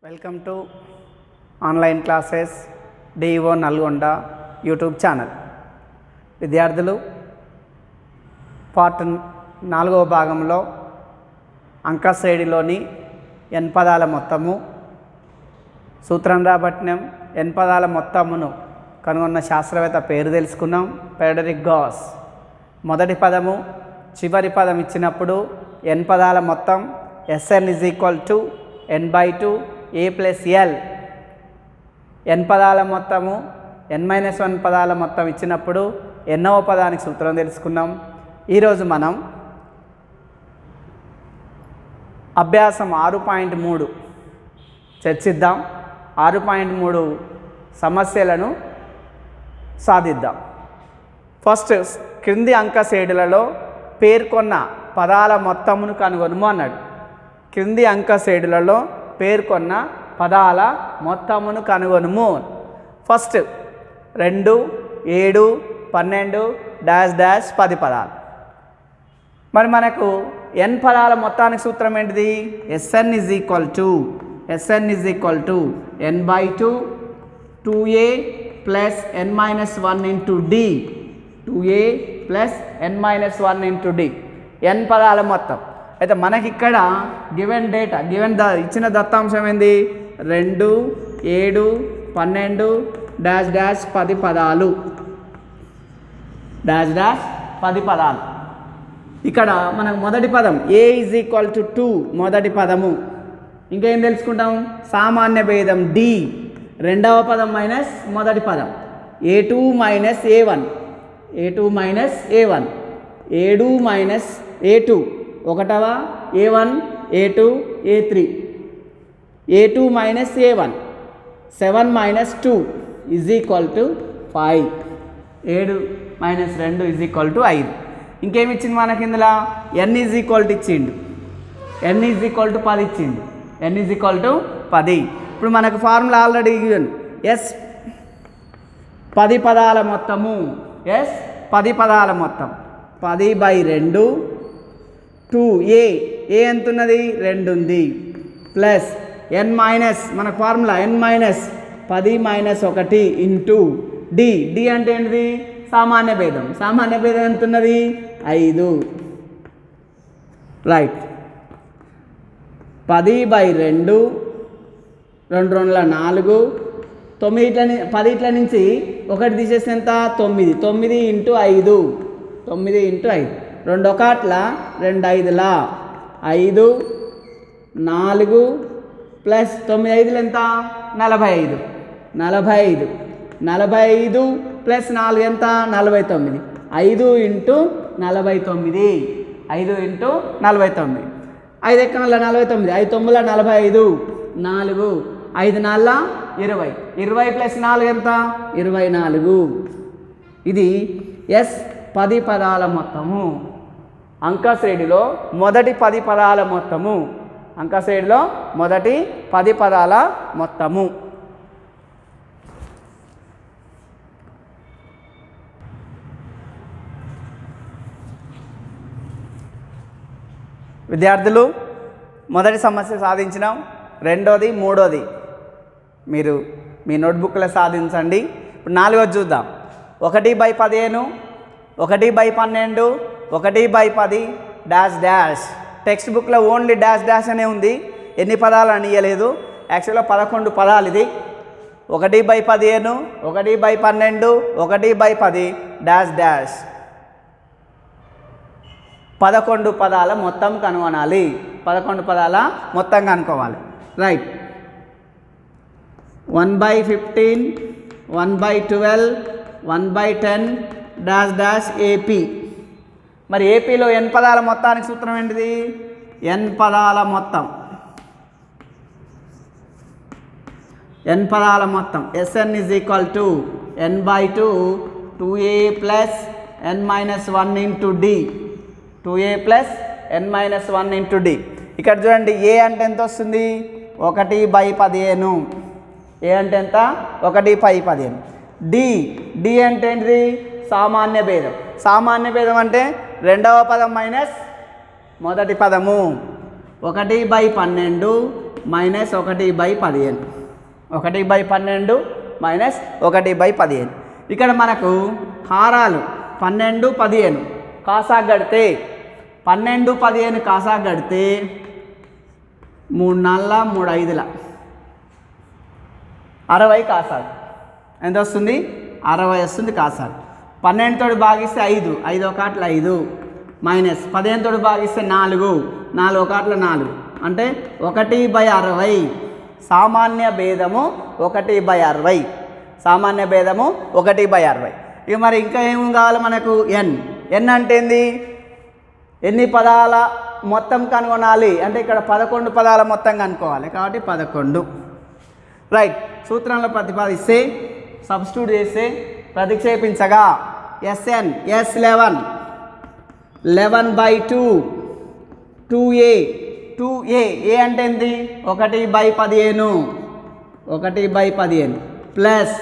Welcome to online classes DO Nalgonda YouTube channel. విద్యార్థులు part 4వ భాగంలో అంకశ్రేణిలోని ఎన్ పదాల మొత్తము సూత్రం రాబట్టినాం. ఎన్ పదాల మొత్తమును కనుగొన్న శాస్త్రవేత్త పేరు తెలుసుకున్నాం, ఫ్రెడరిక్ గాస్. మొదటి పదము చివరి పదం ఇచ్చినప్పుడు ఎన్ పదాల మొత్తం Sn = n/2 a + l. ఎన్ పదాల మొత్తము n-1 పదాల మొత్తం ఇచ్చినప్పుడు ఎన్నవ పదానికి సూత్రం తెలుసుకున్నాం. ఈరోజు మనం అభ్యాసం 6.3 చర్చిద్దాం. 6.3 సమస్యలను సాధిద్దాం. ఫస్ట్, క్రింది అంకశ్రేణులలో పేర్కొన్న పదాల మొత్తమును కనుగొనుము అన్నాడు. క్రింది అంకశ్రేణులలో పేర్కొన్న పదాల మొత్తమును కనుగొనుము. ఫస్ట్ 2, 7, 12 -10 పదాలు. మరి మనకు n పదాల మొత్తానికి సూత్రం ఏంటిది? Sn = n/2 2a + n-1 × d 2a + n-1 × d n పదాల మొత్తం. అయితే మనకి ఇక్కడ గివెన్ ఇచ్చిన దత్తాంశం ఏంది? 2, 7, 12 -10 పదాలు. -10 పదాలు. ఇక్కడ మనకు మొదటి పదం a = 2 మొదటి పదము. ఇంకేం తెలుసుకుంటాం? సామాన్య భేదం d రెండవ పదం మైనస్ మొదటి పదం a2 - a1 7 - a2 ఒకటవ a1 a2 a3 a2 - a1 7 - 2 = 5 7 - 2 = 5. ఇంకేమి ఇచ్చింది మనకి ఇందులో? n ఇచ్చిండు, n 10 ఇచ్చిండు, n 10. ఇప్పుడు మనకు ఫార్ములా ఆల్రెడీ S 10 పదాల మొత్తము. S 10 పదాల మొత్తం 10/2 2a ఎంత ఉన్నది? 2 ఉంది, ప్లస్ n- మనకు formula n - 10 - 1 into d. d అంటే ఏంటిది? సామాన్య భేదం. సామాన్య భేదం ఎంత ఉన్నది? 5. రైట్. 10/2 2 2 4 9 10 నుంచి 1 తీసేస్తే ఎంత? 9 9 × 5 9 × 5 2 1 2 5 5 4 ప్లస్ 9 5 ఎంత? 45 45 ప్లస్ 4 ఎంత? 49 5 × 49 5 × 49 5 ఎక్కడ 49 5 9 45 4 5 4 20 20 ప్లస్ 4 ఎంత? 24. ఇది S 10 పదాల మొత్తము. అంకశ్రేణిలో మొదటి 10 పదాల మొత్తము. అంకశ్రేణిలో మొదటి 10 పదాల మొత్తము. విద్యార్థులు మొదటి సమస్య సాధించినాం. రెండోది మూడోది మీరు మీ నోట్బుక్లో సాధించండి. ఇప్పుడు 4వది చూద్దాం. 1/15 1/12 1/10 -. టెక్స్ట్ బుక్లో ఓన్లీ డాష్ అనే ఉంది, ఎన్ని పదాలు అని ఇవ్వలేదు. యాక్చువల్గా 11 పదాలు ఇది. 1/15 1/12 1/10 -. 11 పదాల మొత్తం కనుగొనాలి. 11 పదాల మొత్తం కనుక్కోవాలి. రైట్. 1/15 1/12 1/10 -AP. మరి ఏపీలో n పదాల మొత్తానికి సూత్రం ఏంటిది? n పదాల మొత్తం Sn = n/2 2a + n-1 × d 2a + n-1 × d. ఇక్కడ చూడండి, a అంటే ఎంత వస్తుంది? 1/15. a అంటే ఎంత? 1/15. d అంటే ఏంటిది? సామాన్య భేదం. సామాన్య భేదం అంటే రెండవ పదం మైనస్ మొదటి పదము. 1/12 మైనస్ 1/15 1/12 మైనస్ 1/15. ఇక్కడ మనకు హారాలు 12 15 కాసాగు కడితే 12 15 కాసాగు కడితే 3 4 3 5 60 కాసాగు ఎంత వస్తుంది 60 వస్తుంది కాసాగు. 12 తోటి భాగిస్తే 5 5 1 5 మైనస్ 15 తోటి భాగిస్తే 4 4 1 4 అంటే 1/60. సామాన్య భేదము 1/60 సామాన్య భేదము 1/60. ఇక మరి ఇంకా ఏం కావాలి మనకు ఎన్ అంటే ఏంది ఎన్ని పదాల మొత్తం కనుగొనాలి అంటే ఇక్కడ 11 పదాల మొత్తం కనుక్కోవాలి కాబట్టి 11 రైట్. సూత్రంలో ప్రతిపాదిస్తే సబ్స్టిట్యూట్ చేస్తే ప్రతిక్షేపించగా SN S11 11/2 2A 2A ఏ అంటే ఏంది 1/15 1/15 plus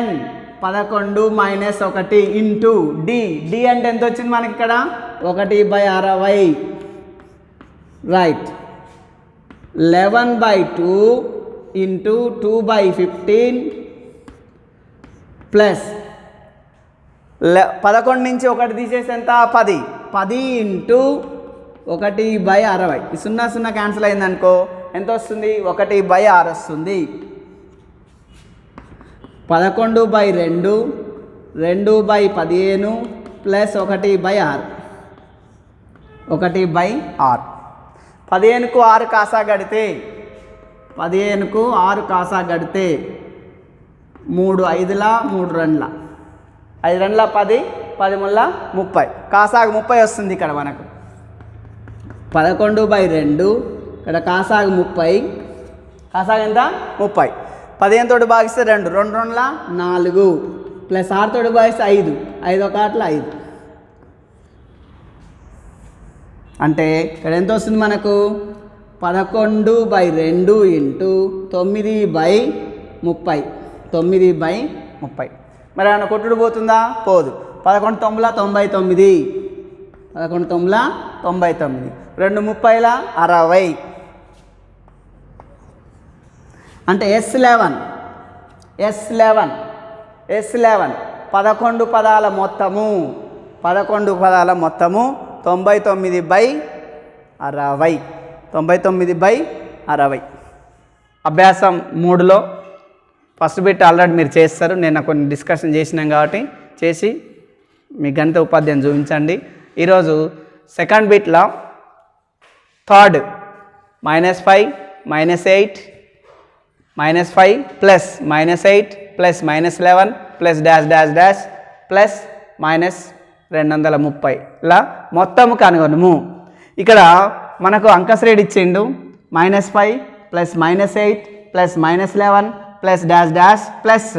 N 11 minus 1 into d అంటే ఎంత వచ్చింది మనకి ఇక్కడ 1/60 రైట్. 11/2 ఇంటూ 2/15 ప్లస్ 11 నుంచి 1 తీసేసి ఎంత 10 ఇంటూ 1/60 ఈ 0 0 క్యాన్సిల్ అయిందనుకో ఎంత వస్తుంది 1/6 వస్తుంది. 11/2 2/15 ప్లస్ 1/6 1/6. 15కు 6 కాసా గడితే 15కు 6 కాసా గడితే 3 5 3 2 5 2 10 10 30 కాసాగు 30 వస్తుంది ఇక్కడ మనకు. 11/2 ఇక్కడ కాసాగు 30 కాసాగు ఎంత 30. 15 తోటి భాగిస్తే 2 2 2 4 ప్లస్ 6 తోటి భాగిస్తే 5 5 1 5 అంటే ఇక్కడ ఎంత వస్తుంది మనకు 11/2 ఇంటూ 9/30 9/30. మరి ఏమన్నా కొట్టుడు పోతుందా పోదు. 11 9 99 11 9 99 2 30 60 అంటే S11 11 పదాల మొత్తము 99/60 99/60. అభ్యాసం 3లో ఫస్ట్ బిట్ ఆల్రెడీ మీరు చేస్తారు, నేను కొన్ని డిస్కషన్ చేసినాం కాబట్టి చేసి మీ గణిత ఉపాధ్యాయుని చూపించండి. ఈరోజు సెకండ్ బిట్లో third -5 -8 -5 plus -8 plus -11 plus dash dash dash plus -230 ఇలా మొత్తం కనుగొనము. ఇక్కడ మనకు అంకశ్రేణి ఇచ్చిండు -5 plus -8 plus -11 plus dash dash plus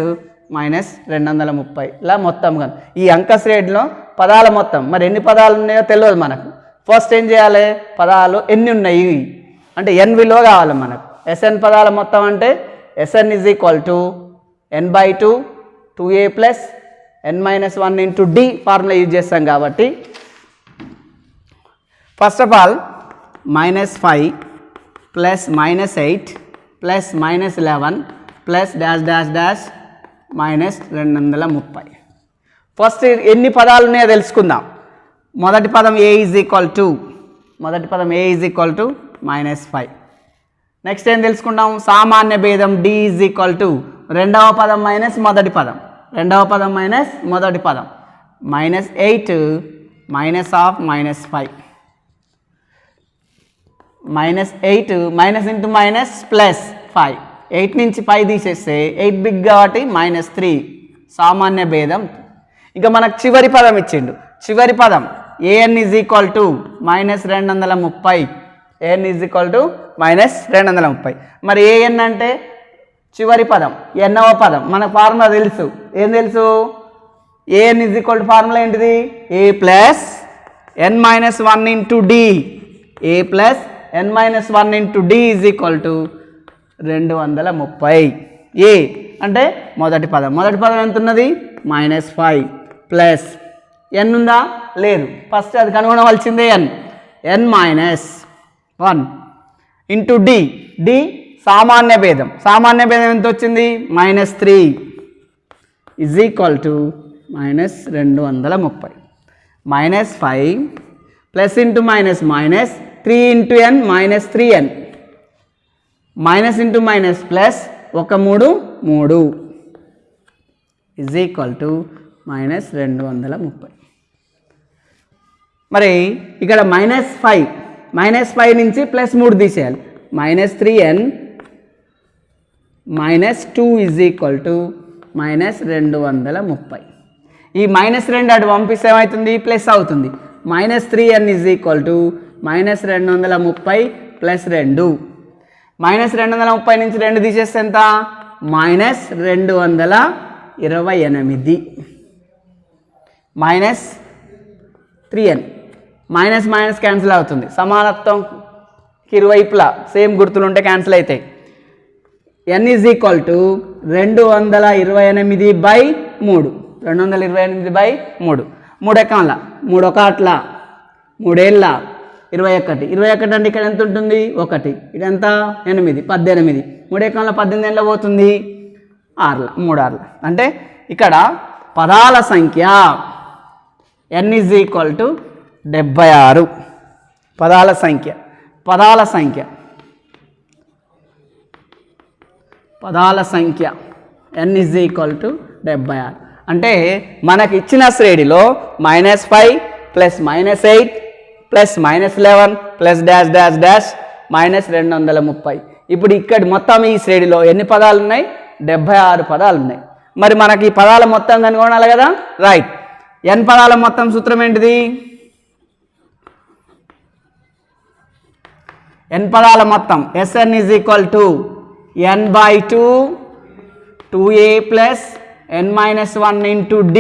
-230 ఇలా మొత్తం కను. ఈ అంకశ్రేణిలో పదాల మొత్తం మరి ఎన్ని పదాలు ఉన్నాయో తెలియదు మనకు. ఫస్ట్ ఏం చేయాలి పదాలు ఎన్ని ఉన్నాయి అంటే n విలువ కావాలి మనకు. SN పదాల మొత్తం అంటే SN = n/2 2A plus n-1 into D formula use చేస్తాం కాబట్టి first of all -5 plus -8 plus -11 plus dash dash dash -230. First ఎన్ని పదాలు ఉన్నాయో తెలుసుకుందాం. మొదటి పదం A = -5. నెక్స్ట్ ఏం తెలుసుకుంటాం సామాన్య భేదం D = రెండవ పదం మైనస్ మొదటి పదం -8 minus of -5 -8 minus into minus plus 5 8 నుంచి 5 తీసేస్తే 8 బిగ్ కాబట్టి -3 సామాన్య భేదం. ఇంకా మనకు చివరి పదం ఇచ్చిండు. చివరి పదం AN = -230 AN = -230. మరి AN అంటే చివరి పదం ఎన్నవ పదం మన ఫార్ములా తెలుసు. ఏం తెలుసు AN = ఫార్ములా ఏంటిది A plus n-1 into D A plus n-1 into D = 230. A అంటే మొదటి పదం ఎంత ఉన్నది -5 ప్లస్ n ఉందా లేదు ఫస్ట్ అది కనుగొనవలసిందే n-1 ఇంటూ డి, డి సామాన్య భేదం, సామాన్య భేదం ఎంత వచ్చింది -3 is equal to -230 -5 plus into minus minus 3 into n -3n minus into minus plus 1 3 is equal to -230. మరి ఇక్కడ -5 నుంచి +3 తీసేయాలి, -3n -2 ఈజ్ ఈక్వల్ టు -230. ఈ -2 అటు పంపిస్తే ఏమవుతుంది ప్లస్ అవుతుంది, -3n is equal to -230 plus 2, -230 నుంచి 2 తీసేస్తే ఎంత -228 -3n మైనస్ మైనస్ క్యాన్సిల్ అవుతుంది, సమానత్వంకి ఇరువైపులా సేమ్ గుర్తులు ఉంటే క్యాన్సిల్ అవుతాయి. n ఈజ్ ఈక్వల్ టు 228/3, 228/3, 3 ఎకంల 3 ఒకట్ల 3 ఏళ్ళ 21, 21 అంటే ఇక్కడ ఎంత ఉంటుంది 1, ఇదంతా 8, 18, 3 ఎకంల 18 ఏళ్ళ పోతుంది 6, 3 6. అంటే ఇక్కడ పదాల సంఖ్య n ఈజ్ ఈక్వల్ టు 76. పదాల సంఖ్య n ఈజ్ ఈక్వల్ టు 76. అంటే మనకి ఇచ్చిన శ్రేణిలో -5 plus -8 plus -11 plus dash dash dash -230. ఇప్పుడు ఇక్కడ మొత్తం ఈ శ్రేణిలో ఎన్ని పదాలు ఉన్నాయి 76 పదాలు ఉన్నాయి. మరి మనకి ఈ పదాల మొత్తం కనుగొనాలి కదా, రైట్. n పదాల మొత్తం సూత్రం ఏంటిది, n పదాల మొత్తం Sn is equal to n/2 2a plus n-1 into d.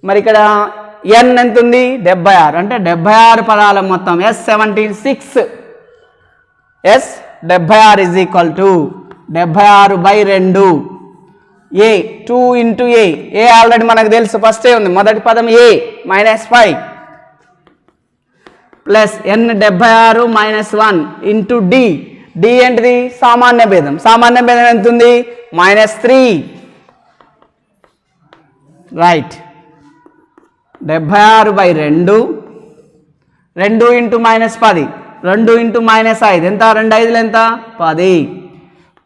మరి ఇక్కడ n ఎంత ఉంది 76, అంటే 76 పదాల మొత్తం S76 76 is equal to 76/2 a 2 into a already మనకు తెలుసు, ఫస్టే ఉంది, మొదటి పదం a -5 plus n 76 -1 into d. d ఏంటిది సామాన్య భేదం, సామాన్య భేదం ఎంత ఉంది -3, రైట్. 76/2 2 ఇంటూ -10 2 ఇంటూ -5 ఎంత 2 5 ఎంత 10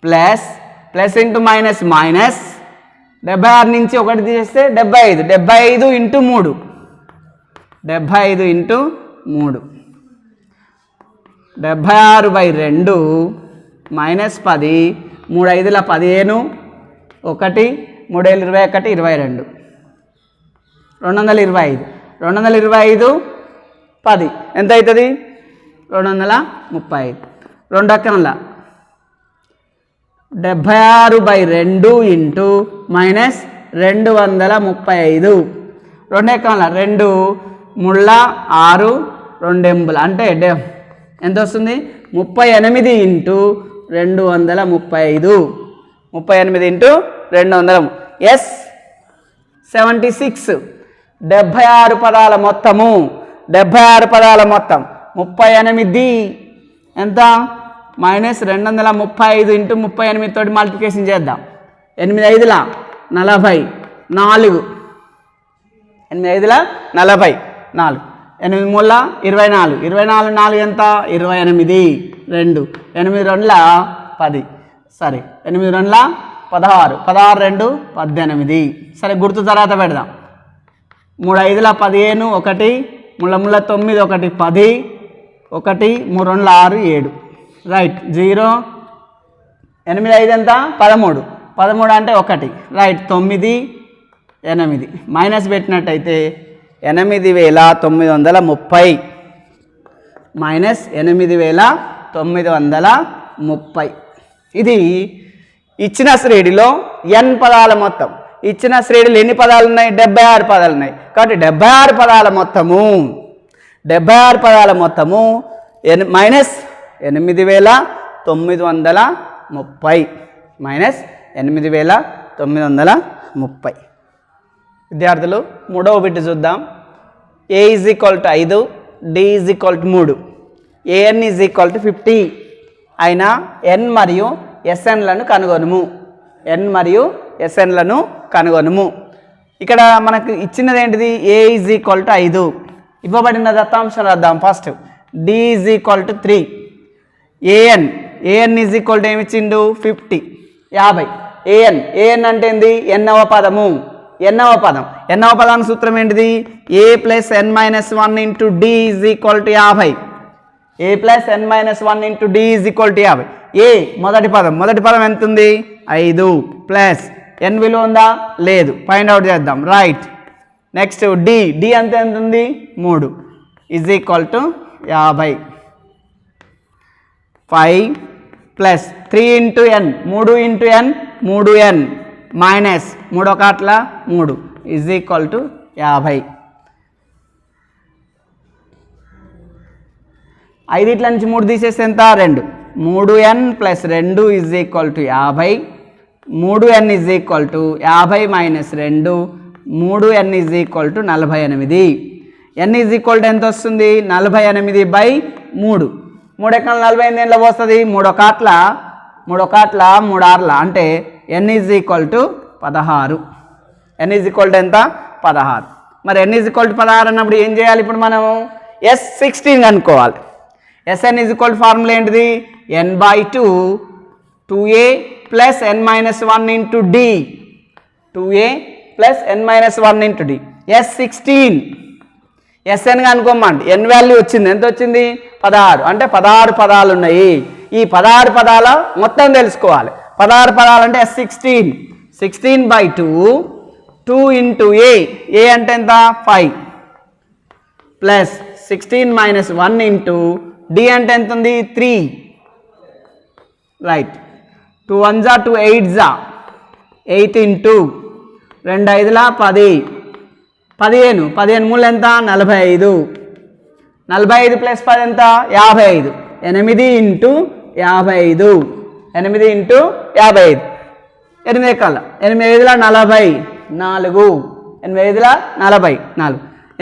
ప్లస్ ఇంటూ మైనస్ 76 నుంచి 1 తీసేస్తే 75, 75 ఇంటూ 3 76 ఇంటూ 3 76/2 -10 3 5ల 15 1 3 7 21 22 225 225 10 ఎంత అవుతుంది 235. 2 అక్కనల 76/2 ఇంటూ -235. 2 ఎక్కనల 2 3 6 2 ఎంబుల అంటే ఎంత వస్తుంది 38 ఇంటూ 235. 38 ఇంటూ 200 S76 76 పదాల మొత్తము 76 పదాల మొత్తం 38 ఎంత -235 ఇంటూ 38 తోటి మల్టిప్లికేషన్ చేద్దాం. 8 5ల 40 4 8 5ల 40 4 8 3ల 24 24 4 ఎంత 28 2 8 2ల 10 సరే 8 2ల 16 16 2 18 సరే గుర్తు తర్వాత పెడదాం. 3 5ల 15 1 3 3ల 9 1 10 1 3 2ల 6 7 రైట్ 0 8 5 ఎంత 13 13 అంటే 1 రైట్ 9 8 మైనస్ పెట్టినట్టయితే 8930 -8930. ఇది ఇచ్చిన శ్రేణిలో n పదాల మొత్తం. ఇచ్చిన శ్రేణిలో ఎన్ని పదాలు ఉన్నాయి 76 పదాలు ఉన్నాయి. కాబట్టి 76 పదాల మొత్తము 76 పదాల మొత్తము -8930 విద్యార్థులు మూడవ బిట్ చూద్దాం. a = 5 d = 3 an is equal to 50 అయిన n మరియు Snలను కనుగొనుము. n మరియు Snలను కనుగొనుము. ఇక్కడ మనకు ఇచ్చినది ఏంటిది? a is equal to 5. ఇవ్వబడిన దత్తాంశం రాద్దాం. First d is equal to 3. an is equal to ఏమి ఇచ్చిండు? 50 an అంటే ఏంది? ఎన్నవ పదము. ఎన్నవ పదానికి సూత్రం ఏంటిది? a plus n minus 1 into d is equal to 50. a plus n minus 1 into d is equal to 50. ఏ మొదటి పదం ఎంత ఉంది? 5 ప్లస్ n విలువ ఉందా? లేదు. ఫైండ్ అవుట్ చేద్దాం. రైట్. నెక్స్ట్ d అంత ఎంత ఉంది? 3 is equal to 50. 5 plus 3 into n 3n minus 3 ఒకట్ల 3 ఈజ్ ఈక్వల్ టు 50. 5 ఇట్ల నుంచి 3 తీసేస్తే ఎంత? 2. 3n plus 2 is equal to 50. 3n is equal to 50 minus 2 3n is equal to 48. n is equal to ఎంత వస్తుంది? 48/3. 3 ఎక్కల 48 దేంట్లో పోస్తుంది? 3 ఒకట్ల 3 ఆర్ల అంటే n is equal to 16. n is equal to ఎంత? 16. మరి n ఈజ్ ఈక్వల్ టు 16 అన్నప్పుడు ఏం చేయాలి? ఇప్పుడు మనం S16 కనుక్కోవాలి. Sn ఈజ్ ఈక్వల్ ఫార్ములా ఏంటిది? n/2 2a plus n minus 1 into d 2a plus n minus 1 into d. S16 Sn కనుక్కోమండి. n value వచ్చింది. ఎంత వచ్చింది? 16. అంటే 16 పదాలు ఉన్నాయి. ఈ 16 పదాల మొత్తం తెలుసుకోవాలి. 16 పదాలు అంటే S16 16/2 2 ఇంటూ a అంటే ఎంత? 5 ప్లస్ 16 మైనస్ 1 ఇంటూ d అంటే ఎంత ఉంది? 3. రైట్. 2 1 2 8 8 ఇంటూ 2 5 10 15 మూడు ఎంత? 45. 45 ప్లస్ 10 ఎంత? 55. 8 ఇంటూ 55 8 ఇంటూ 55 8 ఎక్కల 8 5 40 4 8 5 40 4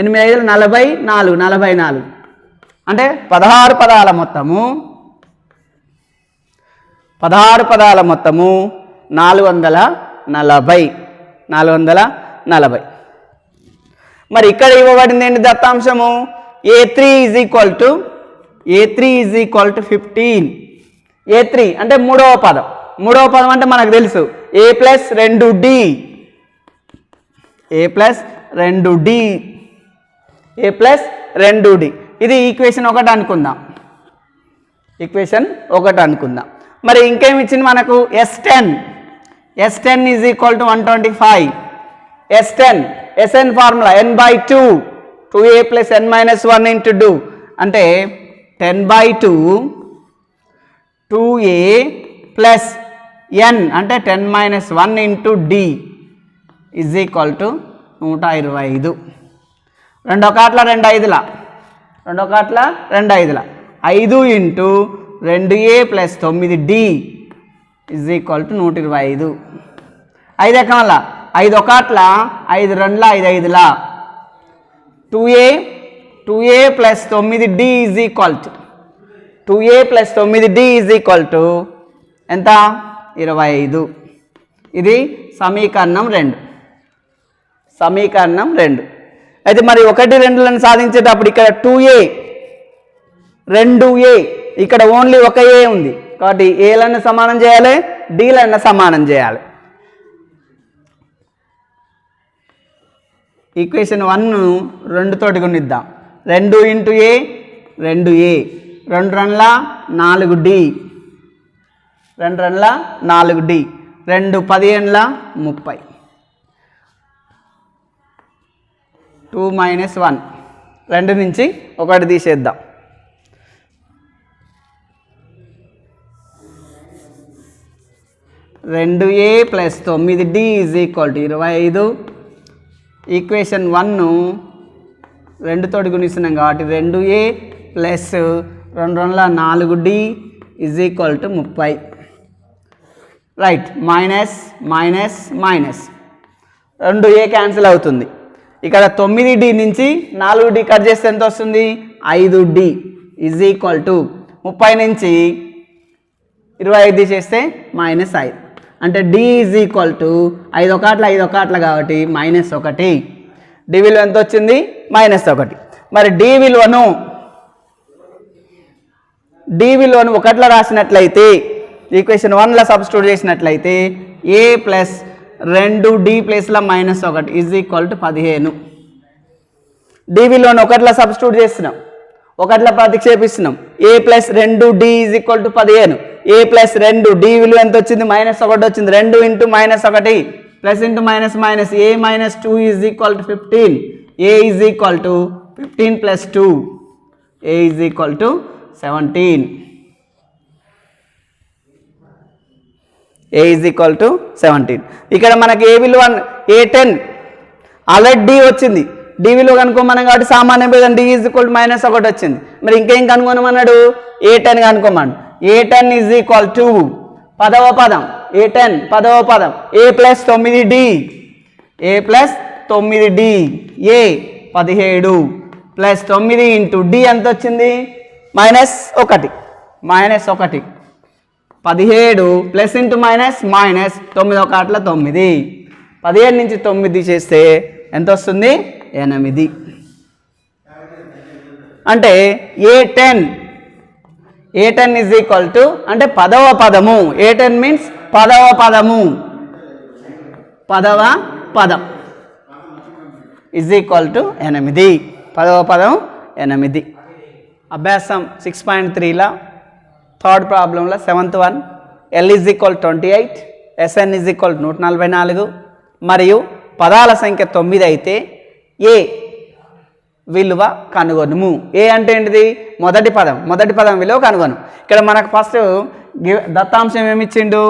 8 5 44 44 అంటే 16 పదాల మొత్తము 440. మరి ఇక్కడ ఇవ్వబడింది ఏంటి దత్తాంశము? a3 is equal to 15. a3 అంటే మూడవ పదం అంటే మనకు తెలుసు a ప్లస్ 2d ఇది ఈక్వేషన్ 1 అనుకుందాం. మరి ఇంకేమి ఇచ్చింది మనకు? S10 is equal to 125. Sn formula n/2 2a plus n minus 1 into 2 అంటే 10/2 2a ప్లస్ n అంటే 10 minus 1 into d is equal to 125. 2 ఒకట్ల 2 5ల 5 into 2a plus 9d is equal to 125. 5 ఎక్కల 5 ఒకట్ల 5 2ల 5 5ల 2a plus 9d is equal to ఎంత? 25. ఇది సమీకరణం 2. అయితే మరి 1 2లను సాధించేటప్పుడు ఇక్కడ 2a ఇక్కడ ఓన్లీ ఒక ఏ ఉంది కాబట్టి ఏలను సమానం చేయాలి, డీలను సమానం చేయాలి. ఈక్వేషన్ 1 2 తోటి గుణిద్దాం. 2 ఇంటూ ఏ 2a 2 2 4d 2 15 30 2 మైనస్ 1 2 నుంచి 1 తీసేద్దాం. 2a plus 9d is equal to 25. Equation 1 2 తోటి గుణిస్తున్నాం కాబట్టి 2a plus 2 2 4d is equal to 30. Right. Minus 2a cancel అవుతుంది. ఇక్కడ 9d నుంచి 4d కట్ చేస్తే ఎంత వస్తుంది? 5d ఈజ్ ఈక్వల్ టు 30 నుంచి 25 తీసేస్తే -5 అంటే D ఈజ్ ఈక్వల్ టు 5 ఒకట్ల కాబట్టి -1. D విలువ ఎంత వచ్చింది? -1. మరి D విలువను 1లో రాసినట్లయితే ఈక్వేషన్ 1లో సబ్స్టిట్యూట్ చేసినట్లయితే a plus 2D ప్లస్ల -1 is equal to 15. D విలువను 1లో సబ్స్టిట్యూట్ చేస్తున్నాం, 1లో ప్రతిక్షేపిస్తున్నాం. a plus 2D is equal to 15. a plus 2 D విలువ ఎంత వచ్చింది? -1 వచ్చింది. 2 into -1 plus into minus a minus 2 is equal to 15. a is equal to 15 plus 2 a is equal to 17. a is equal to 17. ఇక్కడ మనకి ఏ విలువ a10 already D వచ్చింది. D విలువ కనుక్కోమన్నాం కాబట్టి సామాన్య భేదం D ఈజ్ ఈక్వల్ టు -1 వచ్చింది. మరి ఇంకేం కనుక్కోమన్నాడు? a10 కనుక్కోమన్నాడు. a10 is equal to 10వ పదం, a10 10వ పదం a plus 9D, a plus 9D, a 17 plus 9 into D ఎంత వచ్చింది? -1 -1 17 ప్లస్ ఇంటూ మైనస్ 9 ఒకట్ల 9. 17 నుంచి 9 తీసేస్తే ఎంత వస్తుంది? 8. అంటే a10 ఈజ్ ఈక్వల్ టు అంటే 10వ పదము. a10 మీన్స్ 10వ పదము, 10వ పదం ఈజ్ ఈక్వల్ టు 8. 10వ పదం 8. అభ్యాసం 6.3లో థర్డ్ ప్రాబ్లంలో 7th one L is equal 28, SN is equal 144 మరియు పదాల సంఖ్య 9 అయితే ఏ విలువ కనుగొనుము. ఏ అంటే ఏంటిది? మొదటి పదం విలువ కనుగొను. ఇక్కడ మనకు ఫస్ట్ దత్తాంశం ఏమి ఇచ్చిండు?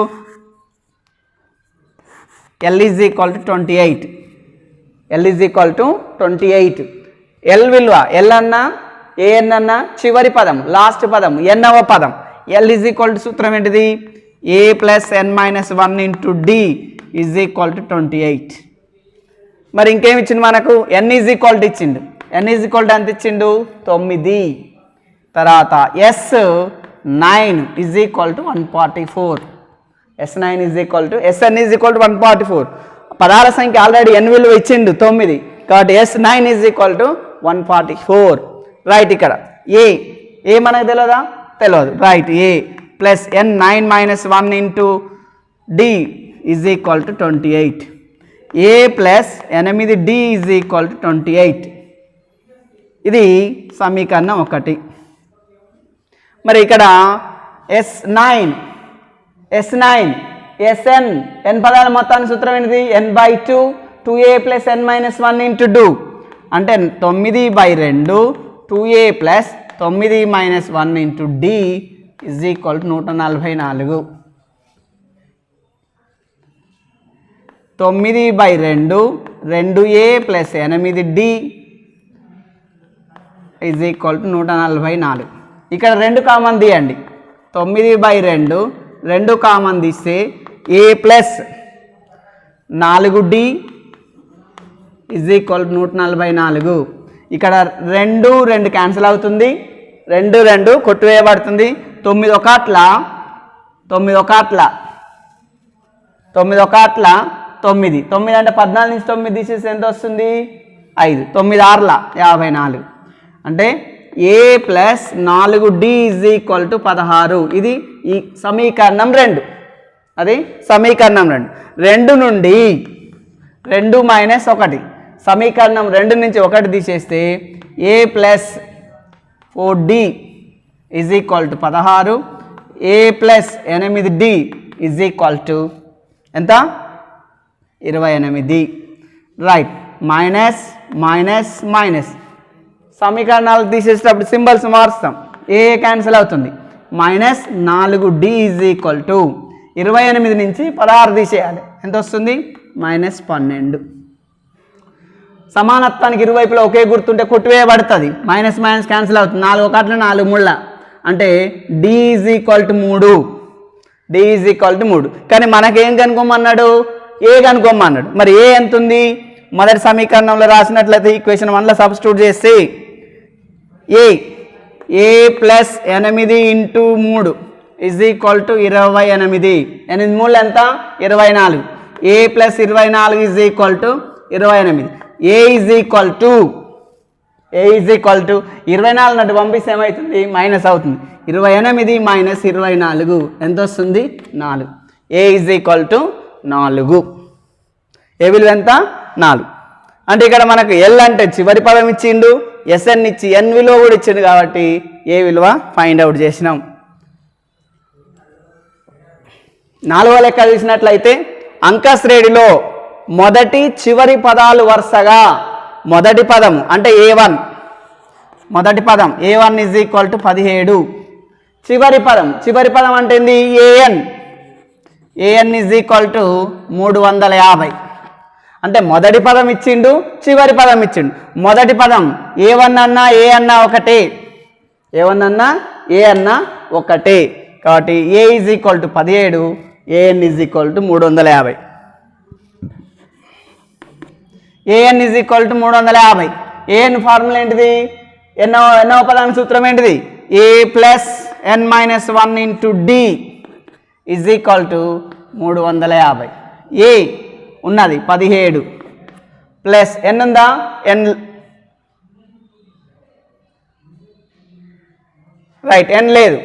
L is equal to 28. L is equal to 28. L విలువ L అన్నా ఏఎన్ అన్నా చివరి పదం, లాస్ట్ పదం, ఎన్నవ పదం. L ఈజ్ ఈక్వల్ టు సూత్రం ఏంటిది? a plus n-1 into D is equal to 28. మరి ఇంకేమి ఇచ్చిండు మనకు? n ఈజ్ ఈక్వల్ టు ఇచ్చిండు. n ఈజ్ ఈక్వల్ టు ఎంత ఇచ్చిండు? 9. తర్వాత S9 is equal to 144. S9 is equal to SN is equal to 144. పదాల సంఖ్య ఆల్రెడీ n విలువ ఇచ్చిండు 9 కాబట్టి S9 is equal to 144. Right. ఇక్కడ ఏ మనకు తెలియదా? తెలియదు. Right. a plus n9-1 into D is equal to 28. a plus 8D is equal to 28. ఇది సమీకరణం 1. మరి ఇక్కడ S9 SN n పదాల మొత్తానికి సూత్రం ఏంటిది? n/2 2a plus n-1 into 2 అంటే 9/2 2a plus 9-1 into D is equal to 144. 9/2 2a plus 8D is equal to 144. ఇక్కడ 2 కామన్ తీయండి. 9/2 2 కామన్ తీస్తే a plus 4D is equal to 144. ఇక్కడ 2 క్యాన్సిల్ అవుతుంది, 2 కొట్టువేయబడుతుంది. 9 ఒకట్ల 9 అంటే 14 నుంచి 9 తీసేసి ఎంత వస్తుంది? 5. 9 6ల 54 అంటే a plus 4D is equal to 16. ఇది ఈ సమీకరణం 2. అది సమీకరణం 2 నుండి 2 మైనస్ 1 సమీకరణం 2 నుంచి 1 తీసేస్తే a plus 4D is equal to 16. a plus 8D is equal to ఎంత? 28. రైట్. మైనస్ సమీకరణాలు తీసేసేటప్పుడు సింబల్స్ మారుస్తాం. ఏ క్యాన్సిల్ అవుతుంది. -4D ఈజ్ ఈక్వల్ టు 28 నుంచి 16 తీసేయాలి. ఎంత వస్తుంది? -12. సమానత్వానికి ఇరువైపులా ఒకే గుర్తుంటే కొట్టివేయబడుతుంది. మైనస్ క్యాన్సిల్ అవుతుంది. 4 ఒకట్ల 4 ముళ్ళ అంటే D ఈజ్ ఈక్వల్ టు 3. కానీ మనకేం కనుక్కోమన్నాడు? ఏ కనుక్కోమన్నాడు. మరి ఏ ఎంత ఉంది? మొదటి సమీకరణంలో రాసినట్లయితే ఈక్వేషన్ 1లో సబ్స్టిట్యూట్ చేస్తే A plus 8 into 3 is equal to 28. 8 3 ఎంత 24. A plus 24 is equal to 28. A is equal to 24 నటు పంపిస్తే ఏమవుతుంది మైనస్ అవుతుంది. 28 మైనస్ 24 ఎంత వస్తుంది 4. ఏ ఈజ్ ఈక్వల్ టు 4. ఏ విలువ ఎంత 4. అంటే ఇక్కడ మనకు ఎల్ అంటే చివరి పదం ఇచ్చిండు, ఎస్ఎన్ ఇచ్చి ఎన్ విలువ కూడా ఇచ్చిండు కాబట్టి ఏ విలువ ఫైండ్ అవుట్ చేసినాం. 4వ లెక్క చూసినట్లయితే అంక శ్రేణిలో మొదటి చివరి పదాలు వరుసగా మొదటి పదము అంటే A1 మొదటి పదం A1 ఈజ్ ఈక్వల్ టు 17. చివరి పదం అంటే ఏంది ఏఎన్ ఈజ్ ఈక్వల్ టు 350. అంటే మొదటి పదం ఇచ్చిండు, చివరి పదం ఇచ్చిండు. మొదటి పదం A1 అన్నా ఏ అన్నా ఒకటే, A1 అన్నా ఏ అన్నా ఒకటే కాబట్టి A is equal to 17, A N is equal to 350. A N is equal to 350. A N formula ఏంటిది? ఎన్నో పదానికి సూత్రం ఏంటిది? A plus N minus 1 into D is equal to 350. A ఉన్నది 17 ప్లస్ ఎన్ ఉందా? ఎన్ రైట్, ఎన్ లేదు.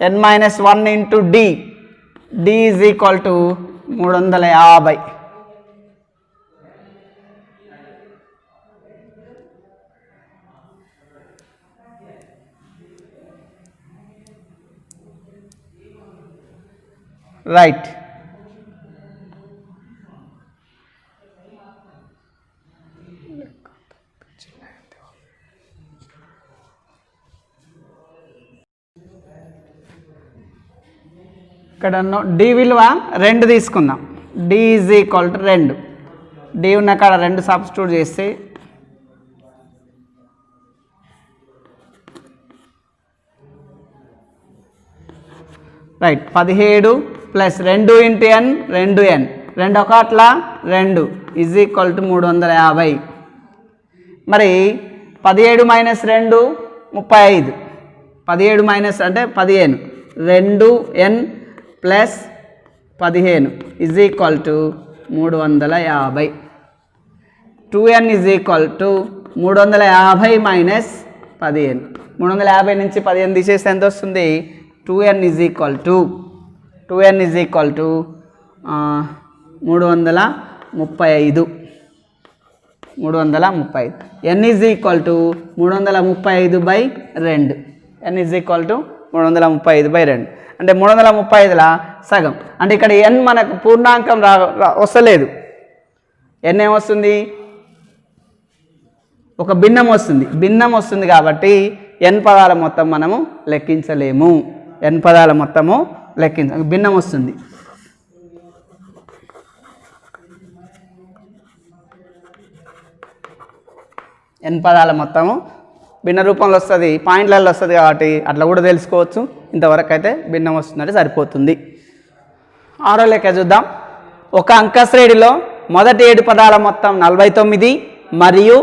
N minus 1 into D is equal to 350. Right, ఇక్కడ D విలువ 2 తీసుకుందాం. D is equal to 2. D ఉన్న కాడ 2 సబ్స్టిట్యూట్ చేస్తే రైట్ 17 ప్లస్ 2 ఇంటూ ఎన్ 2n 2 ఒకట్ల 2 ఈజ్ ఈక్వల్ టు 350. మరి 17 మైనస్ 2 35. 17 మైనస్ అంటే 15, 2n plus 15 is equal to 350. 2n is equal to 350 minus 15. 350 నుంచి 15 తీసేస్తే ఎంత వస్తుంది? 2n is equal to 335. n is equal to 335/2. n is equal to 335/2 అంటే 335ల సగం. అంటే ఇక్కడ n మనకు పూర్ణాంకం వస్తలేదు. n ఏమొస్తుంది? ఒక భిన్నం వస్తుంది కాబట్టి n పదాల మొత్తం మనము లెక్కించలేము. n పదాల మొత్తము భిన్నం వస్తుంది. n పదాల మొత్తము భిన్న రూపంలో వస్తుంది, పాయింట్లలో వస్తుంది కాబట్టి అట్లా కూడా తెలుసుకోవచ్చు. ఇంతవరకు అయితే భిన్నం వస్తుందంటే సరిపోతుంది. 6వ లెక్క చూద్దాం. ఒక అంక శ్రేణిలో మొదటి 7 పదాల మొత్తం 49 మరియు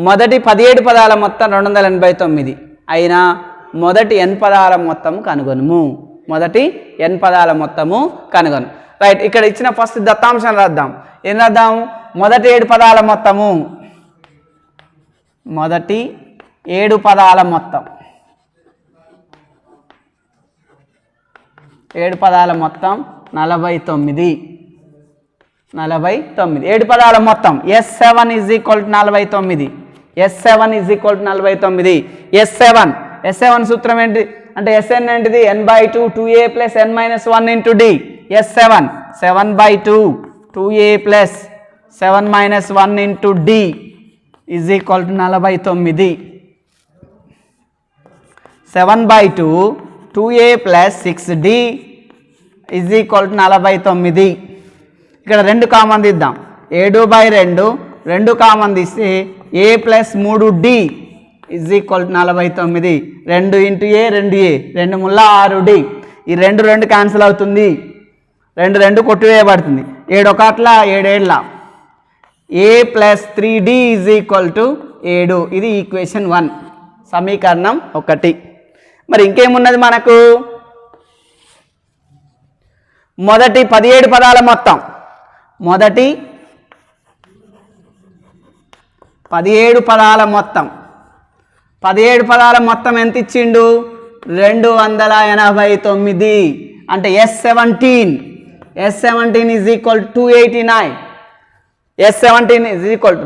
మొదటి 17 పదాల మొత్తం 289 అయినా మొదటి n పదాల మొత్తం కనుగొనుము. రైట్, ఇక్కడ ఇచ్చిన ఫస్ట్ దత్తాంశం రాద్దాం. ఏం రాద్దాం? మొదటి 7 పదాల మొత్తము, మొదటి 7 పదాల మొత్తం 7 పదాల మొత్తం 49. 7 పదాల మొత్తం S7 is equal to 49. S7 సూత్రం ఏంటి అంటే Sn ఏంటిది? n/2 2a plus n minus 1 into d. S7 7/2 2a plus 7 minus 1 into D is equal to 49. 7/2 2a plus 6d is equal to 49. ఇక్కడ 2 కామన్ తీద్దాం. 7/2 2 కామన్ తీస్తే a plus 3d is equal to 49. 2 into A 2a 2 ముల్ల 6d. ఈ 2 cancel అవుతుంది, 2 కొట్టివేయబడుతుంది. 7 ఒకట్ల 7 ఏళ్ళ a plus 3d is equal to 7. ఇది equation 1 సమీకరణం 1. మరి ఇంకేమున్నది మనకు మొదటి 17 పదాల మొత్తం మొదటి 17 పదాల మొత్తం 17 పదాల మొత్తం ఎంత ఇచ్చిండు 289 అంటే S17 is equal to 289 S17 is equal to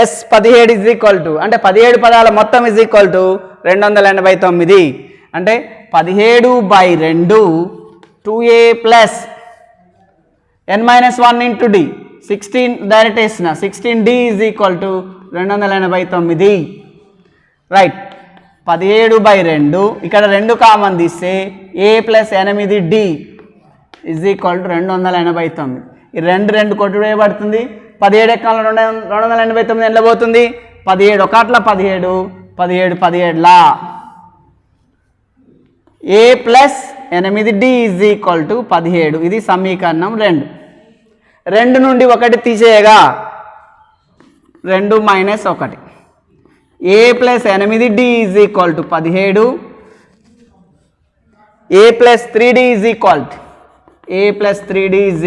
S17 is equal to అంటే 17 పదాల మొత్తం ఈజ్ ఈక్వల్ టు 289 అంటే 17/2 2a plus n-1 into d 16 direct వేసిన 16d is equal to 289 right 17/2 ఇక్కడ 2 కామన్ తీస్తే a plus 8d is equal to 289 ఈ 2 కొట్టువేయబడుతుంది 17 ఎక్కల 289 ఎండ్ల పోతుంది 17 ఒకట్ల 17 17 a plus 8d is equal to 17 ఇది సమీకరణం 2 నుండి 1 తీసేయగా 2 minus 1 a plus 8d is equal to 17 a plus 3d is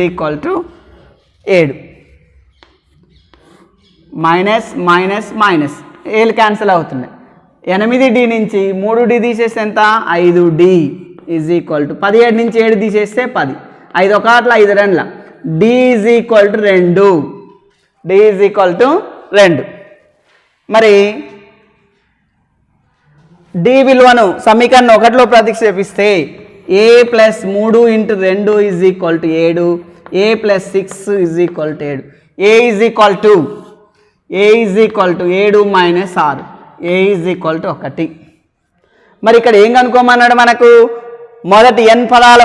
equal to 7 minus minus minus ఏలు క్యాన్సిల్ అవుతున్నాయి 8d నుంచి 3d తీసేస్తే ఎంత 5d ఈజ్ ఈక్వల్ టు 17 నుంచి 7 తీసేస్తే 10 5 ఒకట్ల 5 రెండ్ల d ఈజ్ ఈక్వల్ టు 2 మరి d విలువను సమీకరణం 1లో ప్రతిక్షేపిస్తే a plus 3 into 2 is equal to 7 a plus 6 is equal to 7 a is equal to 7 minus 6 a is equal to 1 మరి ఇక్కడ ఏం కనుక్కోమన్నాడు మనకు మొదటి n పదాల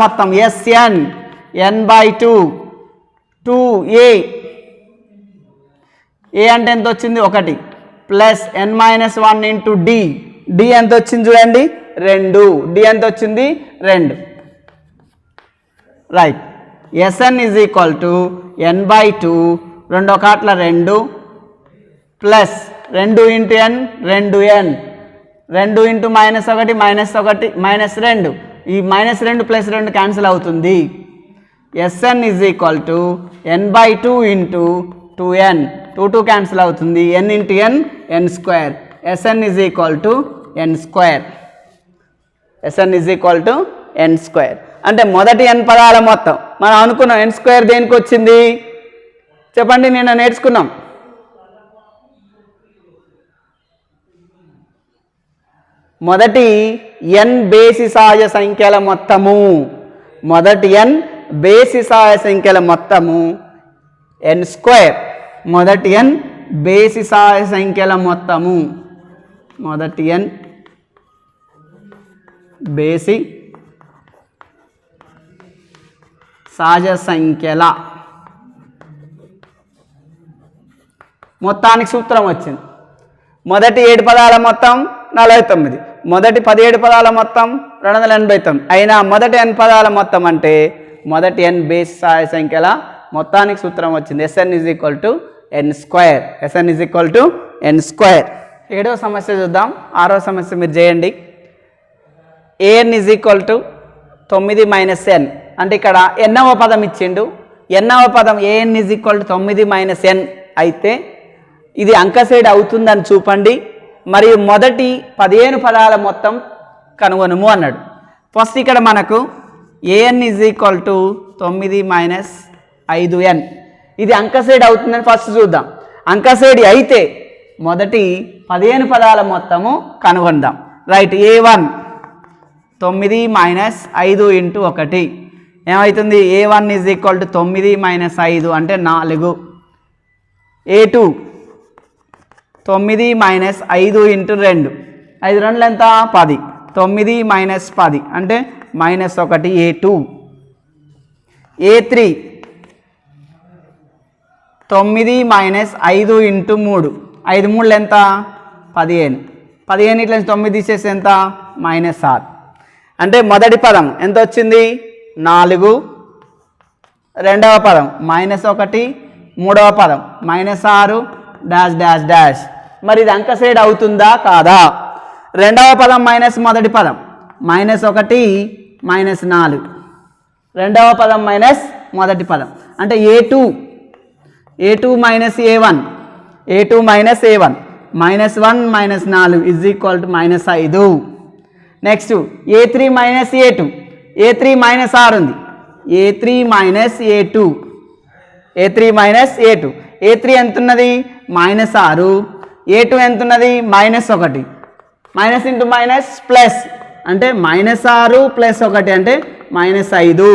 మొత్తం Sn n/2 2a a అంటే ఎంత వచ్చింది 1 ప్లస్ n-1 ఇంటూ d ఎంత వచ్చింది చూడండి 2 d ఎంత వచ్చింది 2 right Sn is equal to n/2 2 ఒకట్ల 2 plus 2 into n 2n 2 into -1 -2 ఈ -2 ప్లస్ 2 క్యాన్సిల్ అవుతుంది Sn is equal to n/2 into 2n 2 cancel అవుతుంది n into n n². Sn is equal to n². అంటే మొదటి n పదాల మొత్తం మనం అనుకున్నాం n² దేనికి వచ్చింది చెప్పండి నిన్న నేర్చుకున్నాం మొదటి n బేసి సహజ సంఖ్యల మొత్తము n². మొదటి n బేసి సహజ సంఖ్యల మొత్తము బేసి సహజ సంఖ్యల మొత్తానికి సూత్రం వచ్చింది మొదటి 7 పదాల మొత్తం 49 మొదటి 17 పదాల మొత్తం 289 అయినా మొదటి n పదాల మొత్తం అంటే మొదటి n బేసి సహజ సంఖ్యల మొత్తానికి సూత్రం వచ్చింది Sn is equal to n². 7వ సమస్య చూద్దాం 6వ సమస్య మీరు చేయండి an is equal to 9 minus n అంటే ఇక్కడ nవ పదం ఇచ్చిండు nవ పదం an is equal to 9 minus n అయితే ఇది అంకసేడ్ అవుతుందని చూపండి మరియు మొదటి 15 పదాల మొత్తం కనుగొనుము అన్నాడు. ఫస్ట్ ఇక్కడ మనకు an is equal to 9 minus 5n ఇది అంకసేడ్ అవుతుందని ఫస్ట్ చూద్దాం. అంకసేడి అయితే మొదటి 15 పదాల మొత్తము కనుగొందాం. రైట్ a1 9 మైనస్ 5 ఇంటూ 1 ఏమవుతుంది a1 is equal to 9 minus 5 అంటే 4. a2 9 మైనస్ 5 ఇంటూ 2 5 2 ఎంత 10 9 మైనస్ 10 అంటే -1 a2. a3 9 మైనస్ 5 ఇంటూ 3 5 3 ఎంత 15 15 ఇట్లా 9 తీసేసి ఎంత -6 అంటే మొదటి పదం ఎంత వచ్చింది 4 రెండవ పదం -1, మూడవ పదం -6 డాష్ డాష్ డాష్. మరి ఇది అంక శ్రేణి అవుతుందా కాదా? రెండవ పదం మైనస్ మొదటి పదం -1 -4, రెండవ పదం మైనస్ మొదటి పదం అంటే a2 -a1, a2 -a1, -1 -4 is equal to -5. Next a3 -a2, a3 -6 ఉంది, a3 -a2, a3 -a2, a3 ఎంత ఉన్నది -6, a2 ఎంత ఉన్నది -1, మైనస్ ఇంటూ మైనస్ ప్లస్ అంటే -6 + 1 అంటే -5.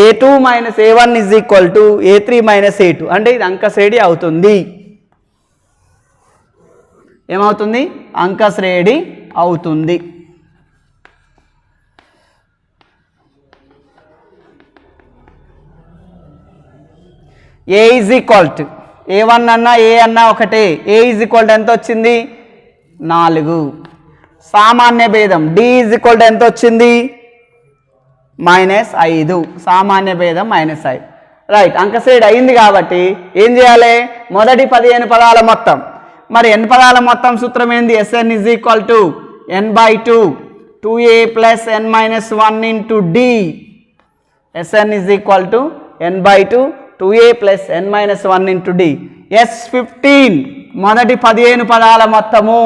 a2 - a1 is equal to a3 - a2 అంటే ఇది అంక శ్రేణి అవుతుంది. ఏమవుతుంది? అంక శ్రేణి అవుతుంది. a is equal to a1 అన్నా a అన్నా ఒకటే. a ఈజ్ ఈక్వల్ టు ఎంత వచ్చింది 4. సామాన్య భేదం d ఈజ్ ఈక్వల్ టు ఎంత వచ్చింది -5. సామాన్య భేదం -5. రైట్, అంక శ్రేణి అయింది కాబట్టి ఏం చేయాలి? మొదటి 15 పదాల మొత్తం. మరి n పదాల మొత్తం సూత్రం ఏంది? Sn is equal to n/2 2a + n - 1 into d. Sn is equal to n/2 2a + n - 1 into d. S15 మొదటి 15 పదాల మొత్తము.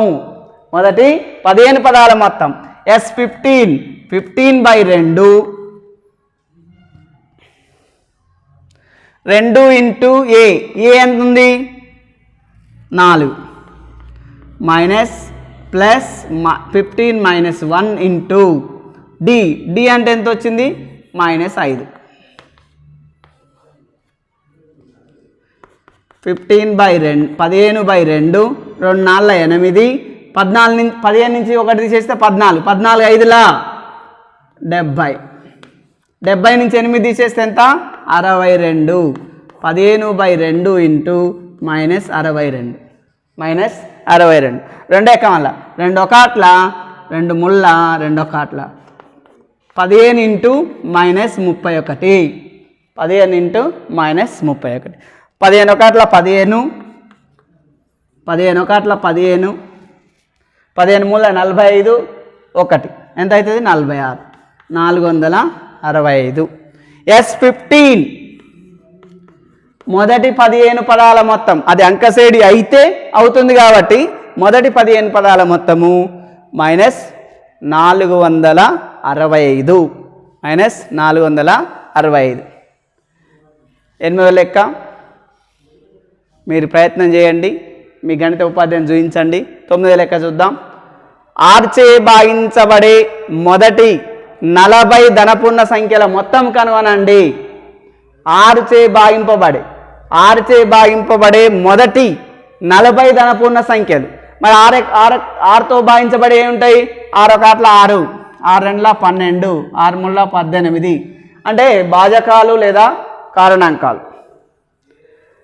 మొదటి 15 పదాల మొత్తం S15 15/2 2 ఇంటూ a. a ఎంత ఉంది 4 minus plus 15 - 1 into d. d అంటే ఎంత వచ్చింది -5. 15/2 2 4 8, 15 నుంచి 1 తీసేస్తే 14, 14 5లా 70, 70 నుంచి 8 తీసేస్తే ఎంత 62, 15/2 ఇంటూ -62 -62. 2 ఎక్క మళ్ళా 2 1 2 ముళ్ళ 2 1 15 ఇంటూ -31, 15 ఇంటూ -31, 15 1 15, 15 1 15, 15 మూల 45, 1 ఎంత అవుతుంది 46, 465. S15 మొదటి 15 పదాల మొత్తం. అది అంక శ్రేణి అయితే అవుతుంది కాబట్టి మొదటి 15 పదాల మొత్తము -465 -465. 8వ లెక్క మీరు ప్రయత్నం చేయండి, మీ గణిత ఉపాధ్యాయుని చూపించండి. 9వ లెక్క చూద్దాం. ఆర్చే భాగించబడే మొదటి 40 ధనపూర్ణ సంఖ్యల మొత్తం కనుగొనండి. ఆర్చే భాగింపబడే మొదటి 40 ధనపూర్ణ సంఖ్యలు. మరి ఆరుతో భాగించబడి ఏముంటాయి? 6 1 6, 6 2 12, 6 3 18 అంటే భాజకాలు లేదా కారణాంకాలు.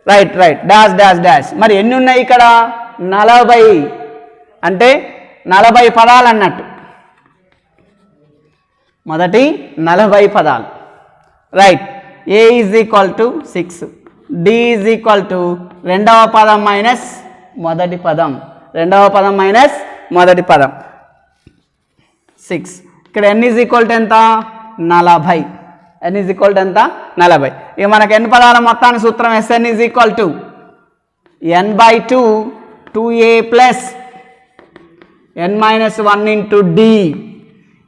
Right dash dash dash. మరి ఎన్ని ఉన్నాయి ఇక్కడ 40 అంటే 40 పదాలు అన్నట్టు. మొదటి 40 పదాలు. Right, a is equal to 6, d is equal to రెండవ పదం మైనస్ మొదటి పదం, రెండవ పదం మైనస్ మొదటి పదం 6. ఇక్కడ n ఈజ్ ఈక్వల్ టు ఎంత 40, n ఈజ్ ఈక్వల్ టు ఎంత 40. ఇక మనకు n పదాల మొత్తాన్ని సూత్రం Sn is equal to n/2 2a + n - 1 into d.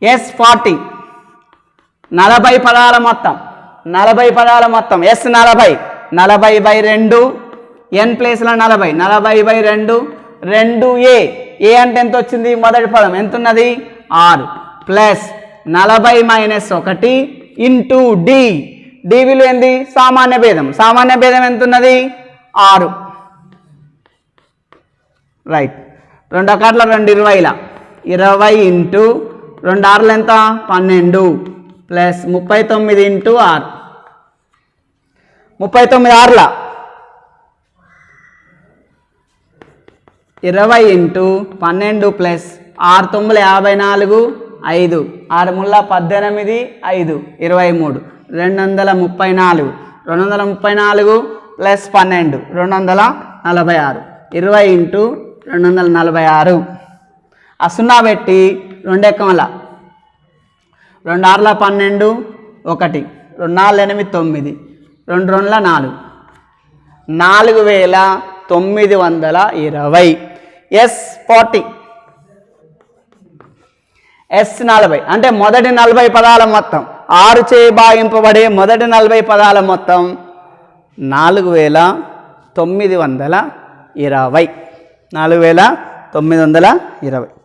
S40 40 పదాల మొత్తం, 40 పదాల మొత్తం S40 40/2, n ప్లేస్లో 40 40/2, 2a. a అంటే ఎంత వచ్చింది మొదటి పదం ఎంత ఉన్నది 6 ప్లస్ 40 - 1 ఇంటూ d. d విలువ ఏంది సామాన్య భేదం, సామాన్య భేదం ఎంత ఉన్నది 6. రైట్, 2 1 2 20, 20 ఇంటూ 2 6 ఎంత 12 plus 39 into 6, 39 6 20 into 12 plus 6 9 54, 5 6 3 18 5 23 234, 234 plus 12 246 20 into 246 ఆ సున్నా పెట్టి 2 ఎక్కమల 2 6 12 1 2 4 8 9 2 2 4 4920 ఎస్ 40 ఎస్ 40 అంటే మొదటి 40 పదాల మొత్తం 6 చే భాగింపబడే మొదటి 40 పదాల మొత్తం 4920 4920